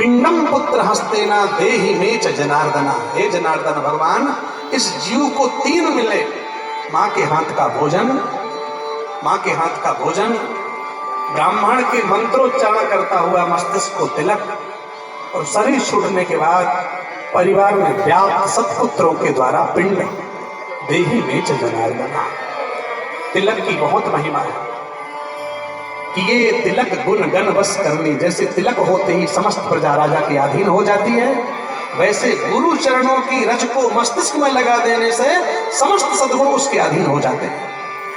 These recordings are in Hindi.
पिंडम पुत्र हस्तेना देहि में च जनार्दना। हे जनार्दन भगवान, इस जीव को 3 मिले, माँ के हाथ का भोजन, माँ के हाथ का भोजन, ब्राह्मण के मंत्रोच्चारण करता हुआ मस्तिष्क को तिलक, और शरीर छूटने के बाद परिवार में व्याप्त सत्पुत्रों के द्वारा पिंड, देहि में च जनार्दना। तिलक की बहुत महिमा है कि ये तिलक गुण गण बस करनी। जैसे तिलक होते ही समस्त प्रजा राजा के अधीन हो जाती है, वैसे गुरु चरणों की रज को मस्तिष्क में लगा देने से समस्त सद्गुण उसके अधीन हो जाते हैं।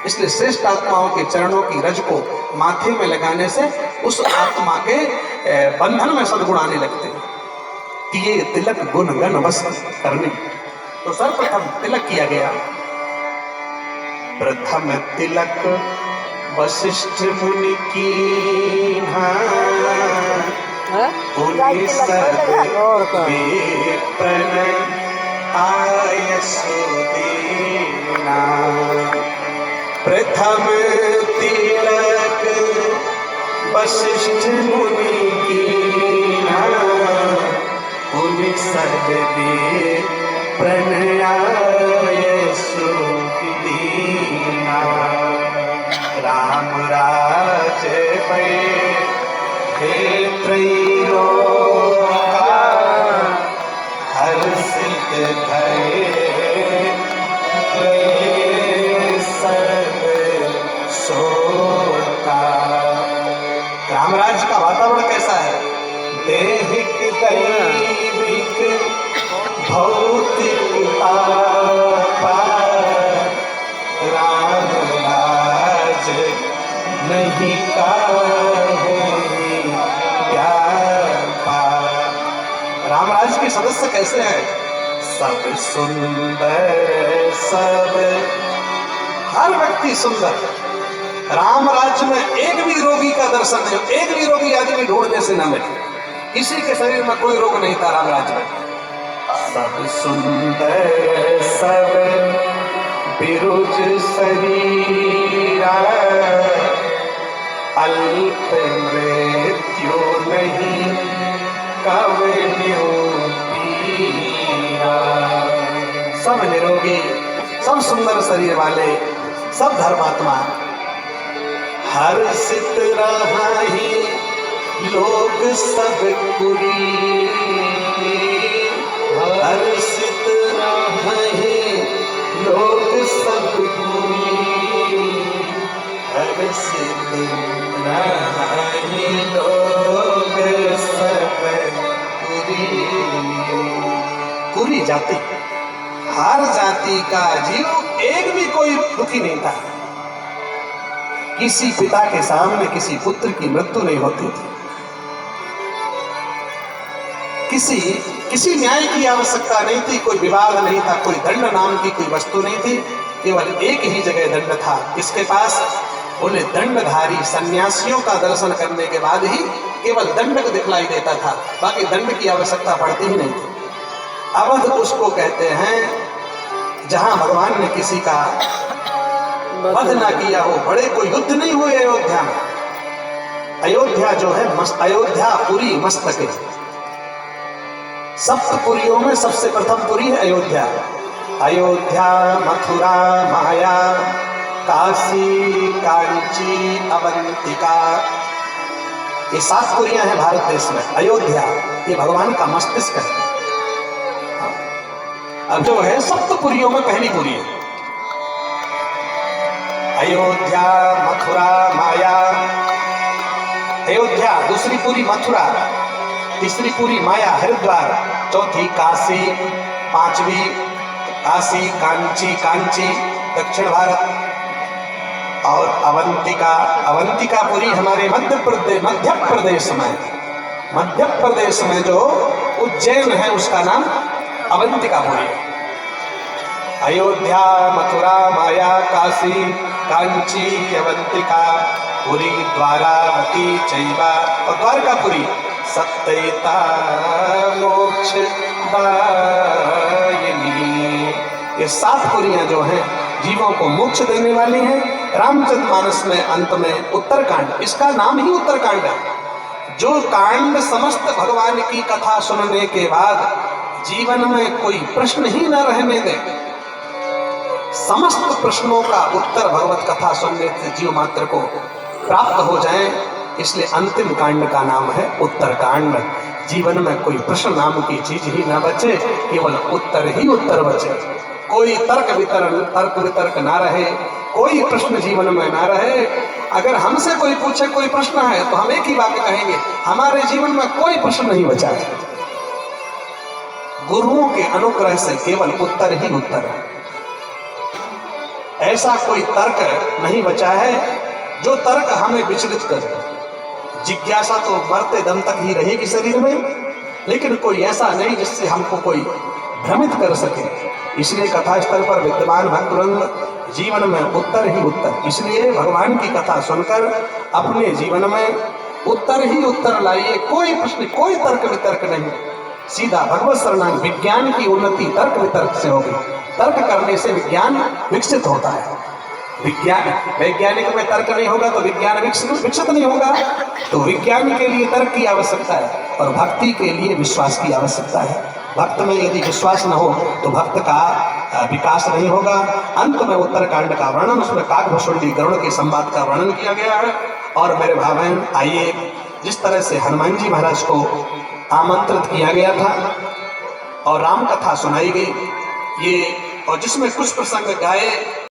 इसलिए श्रेष्ठ आत्माओं के चरणों की रज को माथे में लगाने से उस आत्मा के बंधन में सद्गुण आने लगते हैं कि ये तिलक गुण गण बस करनी। तो सर्वप्रथम तिलक किया गया। प्रथम तिलक वशिष्ठ मुनि की आय सुदेना। प्रथम तिलक वशिष्ठ मुनि की पुनि सर्वे प्रणयाय सुदीना। राम राज पे हे त्रैलोका हर्षित भये रामराज का वातावरण कैसा है? देहिक दैविक भौतिक रामराज नहीं रामराज के सदस्य कैसे हैं? सब सुंदर, सब हर व्यक्ति सुंदर। राम राज्य में एक भी रोगी का दर्शन नहीं, एक भी रोगी आदमी ढूंढने से न मिले। किसी के शरीर में कोई रोग नहीं था राम राज्य में। सब सुंदर, सब बिरुज शरीरा, अल्प मृत्यु नहीं कवन्यो पीरा। सब निरोगी, सब सुंदर शरीर वाले, सब धर्मात्मा। हर्षित रहाहि लोग सब पुरी, हर्षित रहाहि लोग सब पुरी, हर्षित रहाहि लोग सब पुरी। कुरी जाति, हर जाति का जीव एक भी कोई दुखी नहीं था। किसी पिता के सामने किसी पुत्र की मृत्यु नहीं होती थी। किसी न्याय की आवश्यकता नहीं थी, कोई विवाद नहीं था, कोई दंड नाम की कोई वस्तु नहीं थी। केवल एक ही जगह दंड था, इसके पास उन्हें दंडधारी सन्यासियों का दर्शन करने के बाद ही केवल दंड को दिखलाई देता था, बाकी दंड की आवश्यकता पड़ती ही नहीं थी। अवध उसको कहते हैं जहां भगवान ने किसी का वध ना किया हो। बड़े कोई युद्ध नहीं हुए अयोध्या में। अयोध्या जो है अयोध्या पुरी मस्तक है। सप्तपुरियों में सबसे प्रथम पुरी है अयोध्या। अयोध्या, मथुरा, माया, काशी, कांची, अवंतिका, ये 7 पुरियां हैं भारत देश में। अयोध्या ये भगवान का मस्तिष्क है। अब जो है सप्तपुरियों में पहली पुरी है अयोध्या, मथुरा, माया। अयोध्या, दूसरी पुरी मथुरा, तीसरी पुरी माया हरिद्वार, चौथी काशी, 5वीं काशी, कांची दक्षिण भारत, और अवंतिकापुरी हमारे मध्य प्रदेश में जो उज्जैन है उसका नाम अवंतिकापुरी। अयोध्या, मथुरा, माया, काशी, कांची, अवंतिका पुरी, द्वारावती चैवा और द्वारकापुरी। सत्यता मोक्ष दायिनी, ये 7 पुरियां जो हैं जीवों को मोक्ष देने वाली हैं। रामचरितमानस में अंत में उत्तरकांड, इसका नाम ही उत्तरकांड है। जो कांड समस्त भगवान की कथा सुनने के बाद जीवन में कोई प्रश्न ही न रहने दे, समस्त प्रश्नों का उत्तर भगवत कथा सुनने से जीव मात्र को प्राप्त हो जाए, इसलिए अंतिम कांड का नाम है उत्तर कांड। जीवन में कोई प्रश्न नाम की चीज ही ना बचे, केवल उत्तर ही उत्तर बचे। कोई तर्क वितर्क ना रहे, कोई प्रश्न जीवन में ना रहे। अगर हमसे कोई पूछे कोई प्रश्न है तो हम एक ही बात कहेंगे, हमारे जीवन में कोई प्रश्न नहीं बचा है। गुरुओं के अनुग्रह से केवल उत्तर ही उत्तर है। ऐसा कोई तर्क नहीं बचा है जो तर्क हमें विचलित करे। जिज्ञासा तो मरते दम तक ही रहेगी शरीर में, लेकिन कोई ऐसा नहीं जिससे हमको कोई भ्रमित कर सके। इसलिए कथा स्थल पर विद्यमान भक्तवृंद जीवन में उत्तर ही उत्तर, इसलिए भगवान की कथा सुनकर अपने जीवन में उत्तर ही उत्तर लाइए। कोई प्रश्न, कोई तर्क वितर्क नहीं, सीधा भगवत शरणागति। विज्ञान की उन्नति तर्क वितर्क से होगी। तर्क करने से विज्ञान विकसित होता है। वैज्ञानिक में तर्क नहीं होगा तो विज्ञान विकसित नहीं होगा। तो विज्ञान के लिए तर्क की आवश्यकता है और भक्ति के लिए विश्वास की आवश्यकता है। भक्त में यदि विश्वास न हो तो भक्त का विकास नहीं होगा। अंत में उत्तरकांड का वर्णन, उसमें काकभुषुंडी गरुड़ के संवाद का वर्णन किया गया है। और मेरे भाई बहन, आइए, जिस तरह से हनुमान जी महाराज को आमंत्रित किया गया था और राम कथा सुनाई गई, ये और जिसमें कुछ प्रसंग गाए